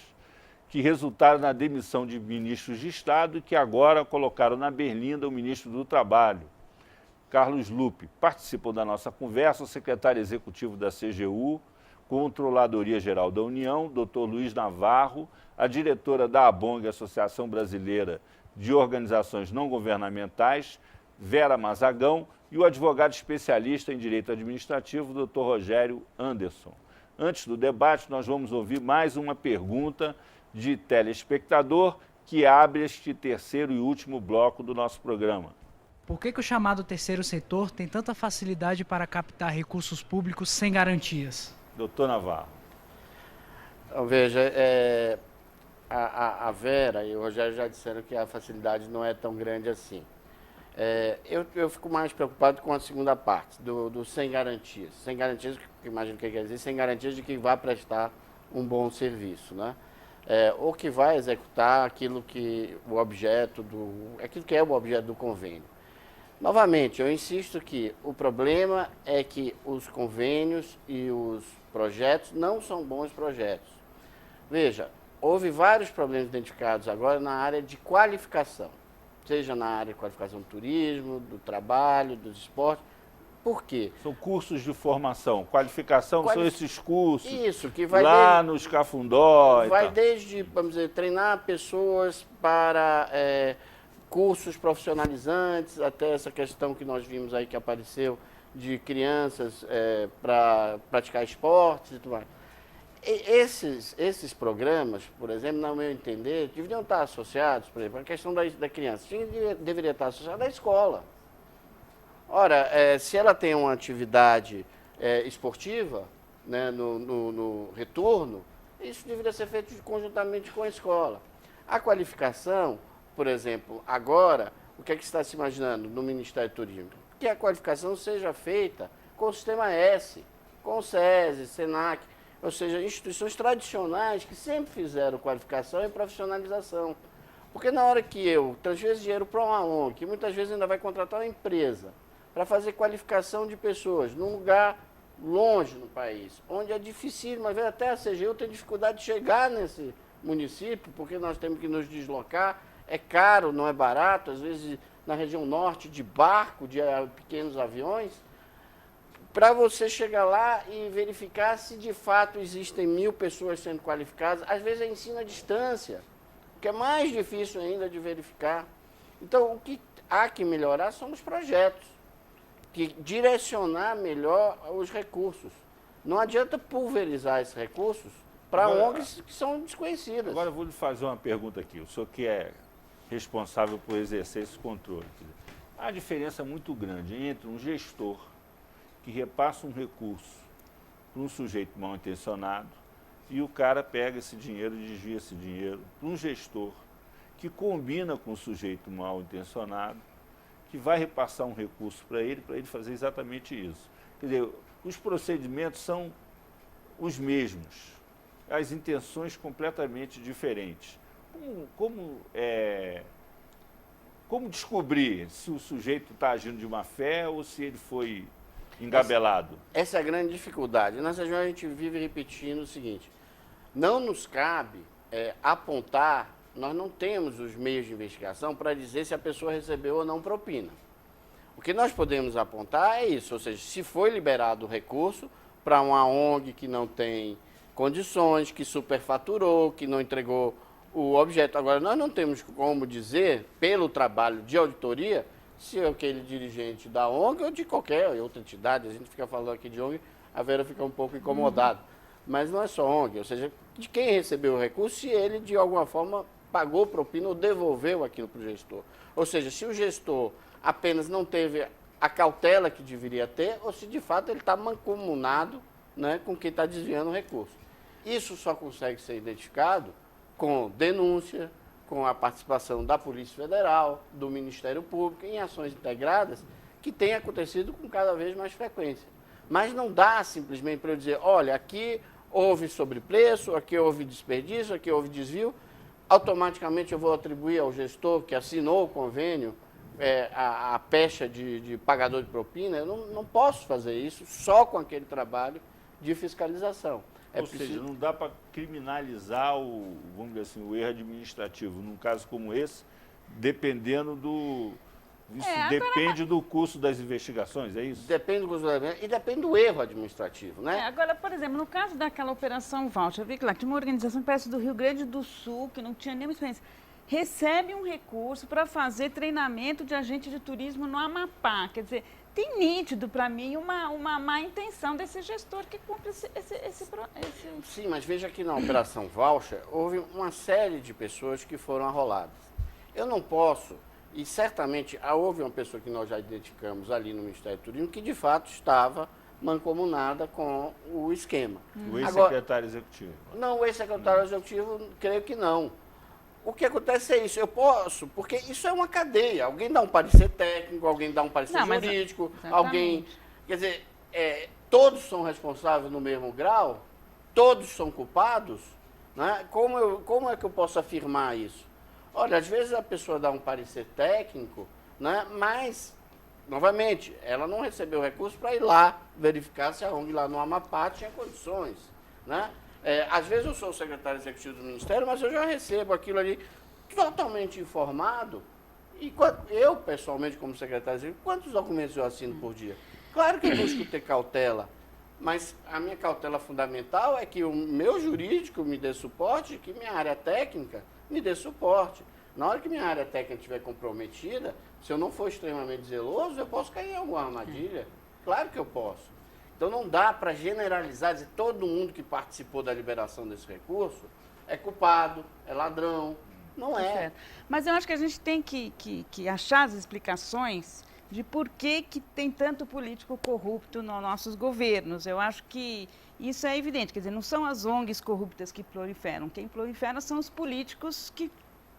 que resultaram na demissão de ministros de Estado e que agora colocaram na berlinda o ministro do Trabalho, Carlos Lupe. Participam da nossa conversa o secretário executivo da CGU, Controladoria Geral da União, Dr. Luiz Navarro, a diretora da ABONG, Associação Brasileira de Organizações Não Governamentais, Vera Mazagão, e o advogado especialista em direito administrativo, Dr. Rogério Anderson. Antes do debate, nós vamos ouvir mais uma pergunta de telespectador que abre este terceiro e último bloco do nosso programa. Por que o chamado terceiro setor tem tanta facilidade para captar recursos públicos sem garantias? Doutor Navarro. Veja, a Vera e o Rogério já disseram que a facilidade não é tão grande assim. Eu fico mais preocupado com a segunda parte, do sem garantias. Sem garantias, imagino que quer dizer, sem garantias de que vai prestar um bom serviço, né? Ou que vai executar aquilo que é o objeto do convênio. Novamente, eu insisto que o problema é que os convênios e os projetos não são bons projetos. Veja, houve vários problemas identificados agora na área de qualificação. Seja na área de qualificação do turismo, do trabalho, dos esportes, Por quê? São cursos de formação, qualificação, são esses cursos Isso, que vai lá nos Cafundó. vai desde, vamos dizer, treinar pessoas para cursos profissionalizantes, até essa questão que nós vimos aí que apareceu de crianças para praticar esportes e tudo mais. Esses programas, por exemplo, no meu entender, deveriam estar associados, por exemplo, a questão da criança, deveria estar associada à escola. Ora, se ela tem uma atividade esportiva, né, no retorno, isso deveria ser feito conjuntamente com a escola. A qualificação, por exemplo, agora, o que é que está se imaginando no Ministério do Turismo? Que a qualificação seja feita com o Sistema S, com o SESI, SENAC, ou seja, instituições tradicionais que sempre fizeram qualificação e profissionalização. Porque na hora que eu transfiro esse dinheiro para uma ONG, que muitas vezes ainda vai contratar uma empresa para fazer qualificação de pessoas num lugar longe no país, onde é difícil, mas até a CGU tem dificuldade de chegar nesse município, porque nós temos que nos deslocar, é caro, não é barato, às vezes na região norte, de barco, de pequenos aviões, para você chegar lá e verificar se de fato existem 1000 pessoas sendo qualificadas, às vezes é ensino à distância, que é mais difícil ainda de verificar. Então, o que há que melhorar são os projetos, que direcionar melhor os recursos. Não adianta pulverizar esses recursos para ONGs que são desconhecidas. Agora eu vou lhe fazer uma pergunta aqui. O senhor que é responsável por exercer esse controle. Há diferença muito grande entre um gestor que repassa um recurso para um sujeito mal intencionado e o cara pega esse dinheiro e desvia esse dinheiro para um gestor que combina com o sujeito mal intencionado, que vai repassar um recurso para ele fazer exatamente isso. Quer dizer, os procedimentos são os mesmos, as intenções completamente diferentes. Como descobrir se o sujeito está agindo de má fé ou se ele foi engabelado? Essa é a grande dificuldade. Nessa região a gente vive repetindo o seguinte, não nos cabe apontar, nós não temos os meios de investigação para dizer se a pessoa recebeu ou não propina. O que nós podemos apontar é isso, ou seja, se foi liberado o recurso para uma ONG que não tem condições, que superfaturou, que não entregou o objeto. Agora, nós não temos como dizer, pelo trabalho de auditoria, se é aquele dirigente da ONG ou de qualquer outra entidade. A gente fica falando aqui de ONG, a Vera fica um pouco incomodada. Mas não é só ONG, ou seja, de quem recebeu o recurso, se ele, de alguma forma, pagou propina ou devolveu aquilo para o gestor. Ou seja, se o gestor apenas não teve a cautela que deveria ter, ou se de fato ele está mancomunado, né, com quem está desviando o recurso. Isso só consegue ser identificado com denúncia, com a participação da Polícia Federal, do Ministério Público, em ações integradas, que tem acontecido com cada vez mais frequência. Mas não dá simplesmente para eu dizer, olha, aqui houve sobrepreço, aqui houve desperdício, aqui houve desvio, automaticamente eu vou atribuir ao gestor que assinou o convênio a pecha de pagador de propina. Eu não posso fazer isso só com aquele trabalho de fiscalização. Ou seja, não dá para criminalizar vamos dizer assim, o erro administrativo, num caso como esse, dependendo do... Isso depende do curso das investigações, é isso? Depende do curso das investigações e depende do erro administrativo, né? Agora, por exemplo, no caso daquela Operação Voucher, eu vi que lá tinha uma organização que parece do Rio Grande do Sul, que não tinha nenhuma experiência, recebe um recurso para fazer treinamento de agente de turismo no Amapá. Quer dizer, tem nítido para mim uma má intenção desse gestor que cumpre esse... Sim, mas veja que na Operação Voucher houve uma série de pessoas que foram arroladas. Eu não posso, e certamente houve uma pessoa que nós já identificamos ali no Ministério do Turismo que de fato estava mancomunada com o esquema. O ex-secretário executivo? Não, o ex-secretário executivo, creio que não. O que acontece é isso, eu posso, porque isso é uma cadeia. Alguém dá um parecer técnico, alguém dá um parecer jurídico, alguém... Quer dizer, todos são responsáveis no mesmo grau? Todos são culpados? Né? Como é que eu posso afirmar isso? Olha, às vezes a pessoa dá um parecer técnico, né? Mas, novamente, ela não recebeu recurso para ir lá verificar se a ONG lá no Amapá tinha condições, né? Às vezes eu sou o secretário executivo do Ministério, mas eu já recebo aquilo ali totalmente informado. E eu, pessoalmente, como secretário executivo, quantos documentos eu assino por dia? Claro que eu busco ter cautela, mas a minha cautela fundamental é que o meu jurídico me dê suporte, que minha área técnica me dê suporte. Na hora que minha área técnica estiver comprometida, se eu não for extremamente zeloso, eu posso cair em alguma armadilha. Claro que eu posso. Então não dá para generalizar, dizer todo mundo que participou da liberação desse recurso é culpado, é ladrão. Não é. Certo. Mas eu acho que a gente tem que achar as explicações de por que tem tanto político corrupto nos nossos governos. Eu acho que isso é evidente. Quer dizer, não são as ONGs corruptas que proliferam. Quem prolifera são os políticos que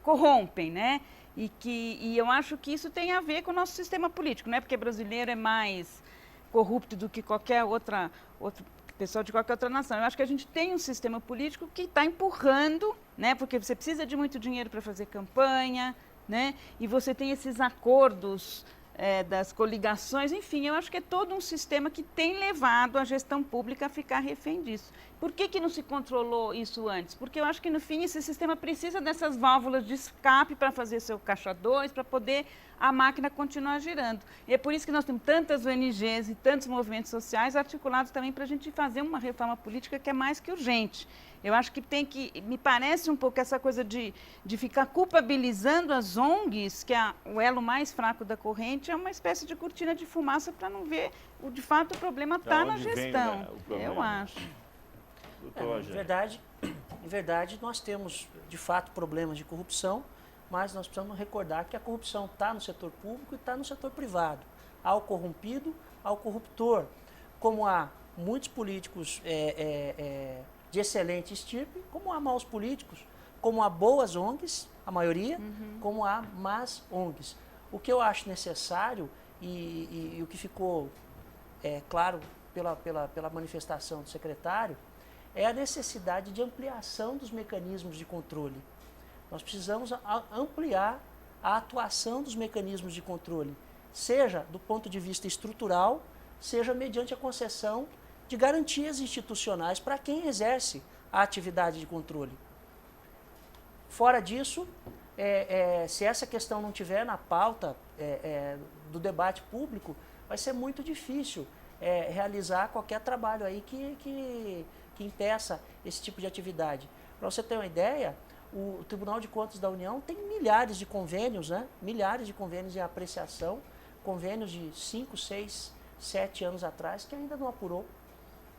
corrompem, né? E eu acho que isso tem a ver com o nosso sistema político. Não é porque brasileiro é mais corrupto do que qualquer outro pessoal de qualquer outra nação. Eu acho que a gente tem um sistema político que está empurrando, né? Porque você precisa de muito dinheiro para fazer campanha, né? E você tem esses acordos das coligações, enfim, eu acho que é todo um sistema que tem levado a gestão pública a ficar refém disso. Por que não se controlou isso antes? Porque eu acho que, no fim, esse sistema precisa dessas válvulas de escape para fazer seu caixa 2, para poder a máquina continuar girando. E é por isso que nós temos tantas ONGs e tantos movimentos sociais articulados também para a gente fazer uma reforma política que é mais que urgente. Eu acho que me parece um pouco essa coisa de ficar culpabilizando as ONGs, que é o elo mais fraco da corrente, é uma espécie de cortina de fumaça para não ver, de fato, o problema está na gestão. Eu acho. Em verdade, nós temos, de fato, problemas de corrupção, mas nós precisamos recordar que a corrupção está no setor público e está no setor privado. Há o corrompido, há o corruptor. Como há muitos políticos de excelente estirpe, como há maus políticos, como há boas ONGs, a maioria, como há más ONGs. O que eu acho necessário e o que ficou claro pela manifestação do secretário é a necessidade de ampliação dos mecanismos de controle. Nós precisamos ampliar a atuação dos mecanismos de controle, seja do ponto de vista estrutural, seja mediante a concessão de garantias institucionais para quem exerce a atividade de controle. Fora disso, se essa questão não estiver na pauta do debate público, vai ser muito difícil realizar qualquer trabalho aí que impeça esse tipo de atividade. Para você ter uma ideia, o Tribunal de Contas da União tem milhares de convênios, né? Milhares de convênios em apreciação, convênios de 5, 6, 7 anos atrás, que ainda não apurou.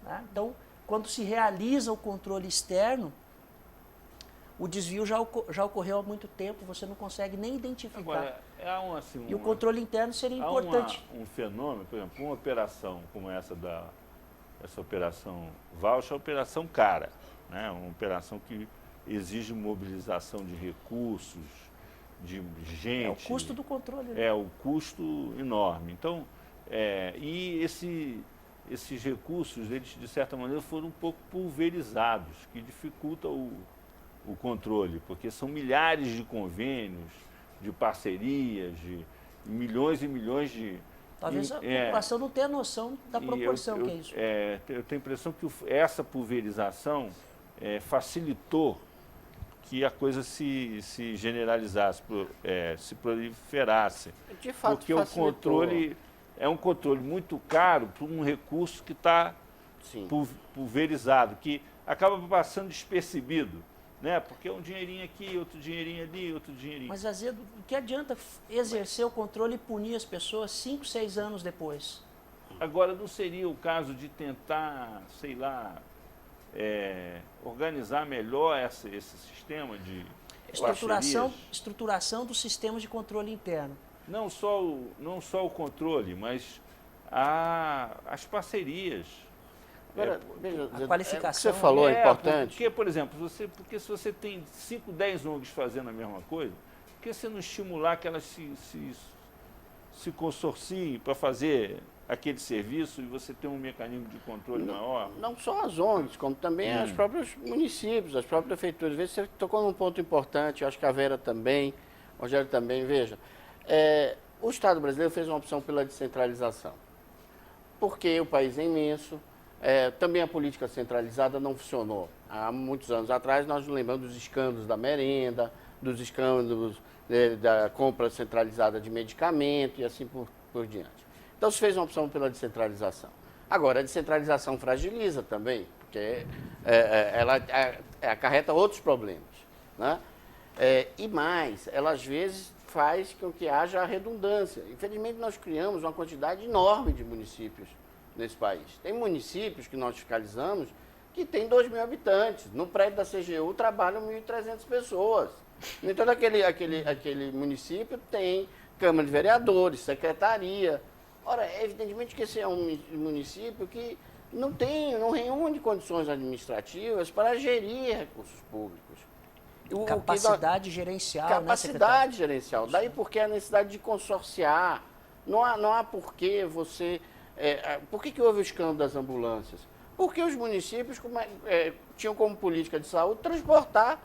Né? Então, quando se realiza o controle externo, o desvio já ocorreu há muito tempo, você não consegue nem identificar. Agora, e o controle interno seria importante. Um fenômeno, por exemplo, uma operação como essa operação voucher, é uma operação cara, né? Uma operação que exige mobilização de recursos, de gente. É o custo do controle. Né? É o custo enorme. Então, e esses recursos, eles de certa maneira foram um pouco pulverizados, que dificulta o controle, porque são milhares de convênios, de parcerias, de milhões e milhões de... Talvez a população não tenha noção da proporção que é isso. Eu tenho a impressão que essa pulverização facilitou que a coisa se generalizasse, se proliferasse. De fato, porque o controle é um controle muito caro por um recurso que está pulverizado, que acaba passando despercebido. Né? Porque é um dinheirinho aqui, outro dinheirinho ali, outro dinheirinho. Mas, Azedo, o que adianta exercer o controle e punir as pessoas 5, 6 anos depois? Agora, não seria o caso de tentar, sei lá, organizar melhor esse sistema de estruturação dos sistemas de controle interno? Não só o controle, mas as parcerias. Agora, a qualificação. O que você falou é importante. Porque, por exemplo, se você tem 5, 10 ONGs fazendo a mesma coisa, por que você não estimular que elas se consorciem para fazer aquele serviço e você ter um mecanismo de controle maior? Não só as ONGs, como também os próprios municípios, as próprias prefeituras. Veja, você tocou num ponto importante, eu acho que a Vera também, o Rogério também. Veja, o Estado brasileiro fez uma opção pela descentralização, porque o país é imenso. Também a política centralizada não funcionou. Há muitos anos atrás, nós nos lembramos dos escândalos da merenda, dos escândalos da compra centralizada de medicamento e assim por diante. Então se fez uma opção pela descentralização. Agora, a descentralização fragiliza também, porque ela acarreta outros problemas, né? E mais, ela às vezes faz com que haja redundância. Infelizmente, nós criamos uma quantidade enorme de municípios nesse país. Tem municípios que nós fiscalizamos que tem 2.000 habitantes. No prédio da CGU trabalham 1.300 pessoas. Então, aquele município tem Câmara de Vereadores, Secretaria. Ora, evidentemente que esse é um município que não reúne condições administrativas para gerir recursos públicos. Capacidade gerencial, Capacidade né, gerencial. Daí porque a necessidade de consorciar. Não há por que você... por que houve o escândalo das ambulâncias? Porque os municípios tinham como política de saúde transportar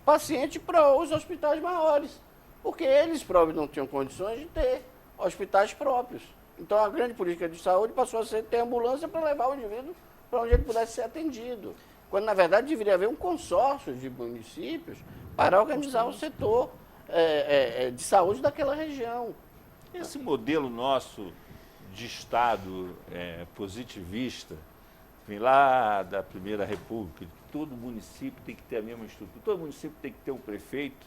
paciente para os hospitais maiores. Porque eles próprios não tinham condições de ter hospitais próprios. Então a grande política de saúde passou a ser ter ambulância para levar o indivíduo para onde ele pudesse ser atendido. Quando, na verdade, deveria haver um consórcio de municípios para organizar o setor de saúde daquela região. Esse modelo nosso de Estado positivista vem lá da Primeira República. Todo município tem que ter a mesma estrutura. Todo município tem que ter um prefeito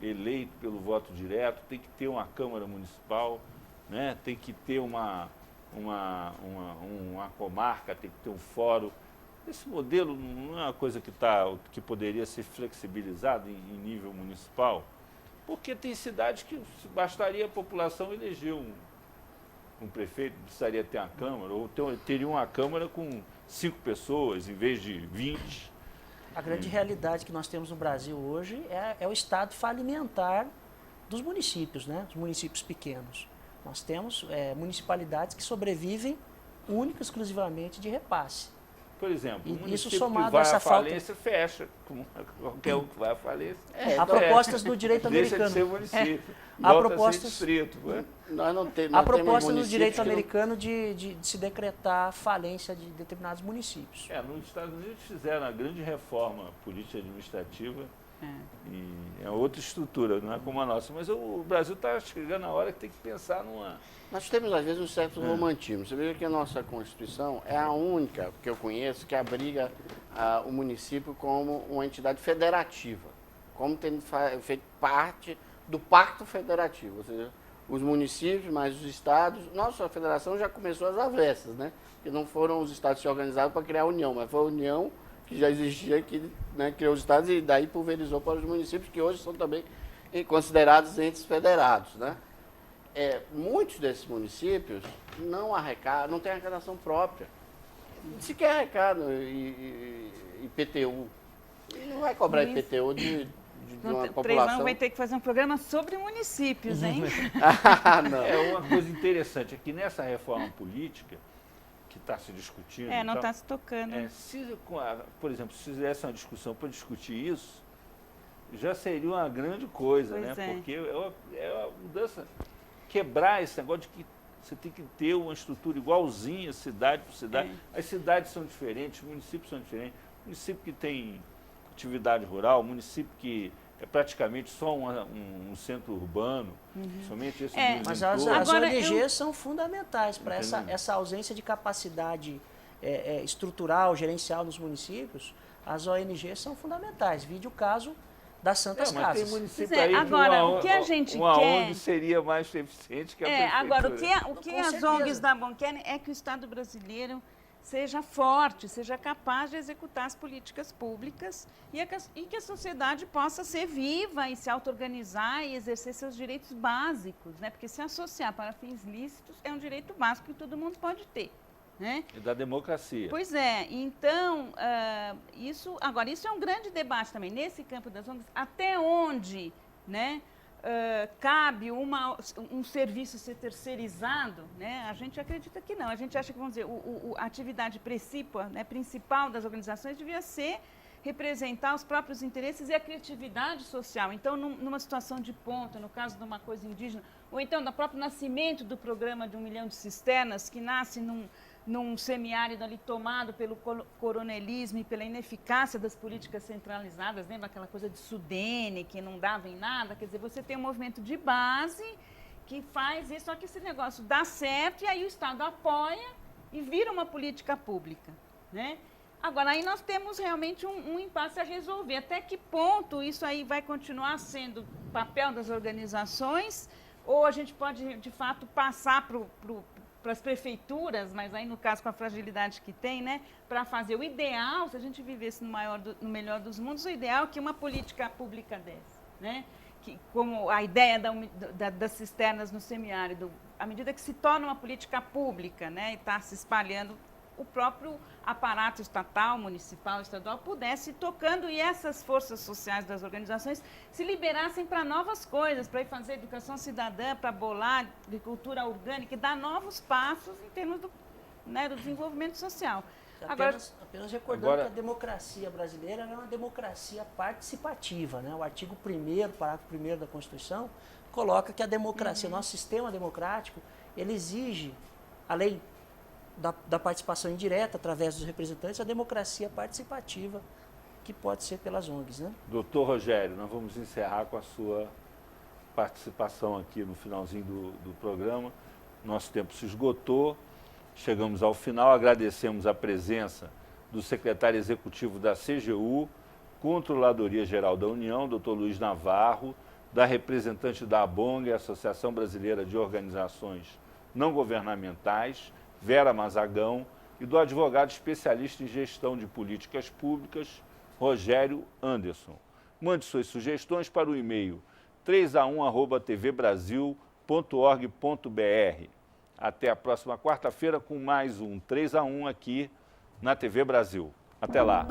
eleito pelo voto direto, tem que ter uma Câmara Municipal, né? Tem que ter uma comarca, tem que ter um fórum. Esse modelo não é uma coisa que poderia ser flexibilizado em nível municipal, porque tem cidades que bastaria a população eleger um prefeito, precisaria ter uma Câmara, ou teria uma Câmara com 5 pessoas em vez de 20. A grande realidade que nós temos no Brasil hoje é o estado falimentar dos municípios, né? Os municípios pequenos. Nós temos municipalidades que sobrevivem única e exclusivamente de repasse. Por exemplo, o município isso somado que vai a essa à falência fecha, qualquer um que vai à falência. Há propostas do direito Deixa americano. de ser município, Há volta propostas- a ser distrito. Há proposta no direito americano de se decretar falência de determinados municípios. Nos Estados Unidos fizeram a grande reforma política administrativa e é outra estrutura, não é como a nossa. Mas o Brasil está chegando a hora que tem que pensar numa... Nós temos, às vezes, um certo romantismo. Você vê que a nossa Constituição é a única que eu conheço que abriga o município como uma entidade federativa, como tendo feito parte do Pacto Federativo, ou seja, os municípios mais os estados. Nossa federação já começou às avessas, né? Que não foram os estados se organizados para criar a União, mas foi a União que já existia, que criou os estados e daí pulverizou para os municípios, que hoje são também considerados entes federados, né? Muitos desses municípios não têm arrecadação própria. Sequer arrecada IPTU. E não vai cobrar IPTU de uma população. 3 anos vai ter que fazer um programa sobre municípios, hein? Não. É uma coisa interessante, é que nessa reforma política que está se discutindo... Não está se tocando. Por exemplo, se fizesse uma discussão para discutir isso, já seria uma grande coisa, Pois né? é. Porque é uma mudança... Quebrar esse negócio de que você tem que ter uma estrutura igualzinha, cidade por cidade. As cidades são diferentes, os municípios são diferentes. Município que tem atividade rural, município que é praticamente só um centro urbano, somente esse Mas as Agora, ONGs são fundamentais para essa ausência de capacidade estrutural, gerencial nos municípios. As ONGs são fundamentais. Vide o caso das Santas mas Casas. tem município Pois é, aí que agora, o que a gente uma quer- ONG seria mais eficiente que a prefeitura. Agora, o que Com as certeza. ONGs da BON querem é que o Estado brasileiro seja forte, seja capaz de executar as políticas públicas e que a sociedade possa ser viva e se auto-organizar e exercer seus direitos básicos, né? Porque se associar para fins lícitos é um direito básico que todo mundo pode ter, né? E da democracia. Pois é, então, isso é um grande debate também, nesse campo das ONGs, até onde, né, cabe um serviço ser terceirizado, né? A gente acredita que não, a gente acha que, vamos dizer, a atividade principal das organizações devia ser representar os próprios interesses e a criatividade social. Então, numa situação de ponta, no caso de uma coisa indígena, ou então do próprio nascimento do programa de 1 milhão de cisternas, que nasce num semiárido ali tomado pelo coronelismo e pela ineficácia das políticas centralizadas, lembra aquela coisa de Sudene, que não dava em nada? Quer dizer, você tem um movimento de base que faz isso, só que esse negócio dá certo e aí o Estado apoia e vira uma política pública, né? Agora, aí nós temos realmente um impasse a resolver. Até que ponto isso aí vai continuar sendo papel das organizações ou a gente pode, de fato, passar para as prefeituras, mas aí, no caso, com a fragilidade que tem, né, para fazer o ideal, se a gente vivesse no melhor dos mundos, o ideal é que uma política pública dessa, né, que, como a ideia das cisternas no semiárido, à medida que se torna uma política pública, né, e está se espalhando, o próprio aparato estatal, municipal, estadual, pudesse ir tocando e essas forças sociais das organizações se liberassem para novas coisas, para ir fazer educação cidadã, para bolar agricultura orgânica e dar novos passos em termos do, né, do desenvolvimento social. Apenas recordando que a democracia brasileira é uma democracia participativa, né? O artigo 1º, parágrafo 1º da Constituição, coloca que a democracia, nosso sistema democrático, ele exige, além da participação indireta, através dos representantes, a democracia participativa, que pode ser pelas ONGs, né? Doutor Rogério, nós vamos encerrar com a sua participação aqui no finalzinho do programa. Nosso tempo se esgotou, chegamos ao final, agradecemos a presença do secretário executivo da CGU, Controladoria Geral da União, doutor Luiz Navarro, da representante da ABONG, Associação Brasileira de Organizações Não Governamentais, Vera Mazagão, e do advogado especialista em gestão de políticas públicas, Rogério Anderson. Mande suas sugestões para o e-mail 3a1@tvbrasil.org.br. Até a próxima quarta-feira com mais um 3 a 1 aqui na TV Brasil. Até lá!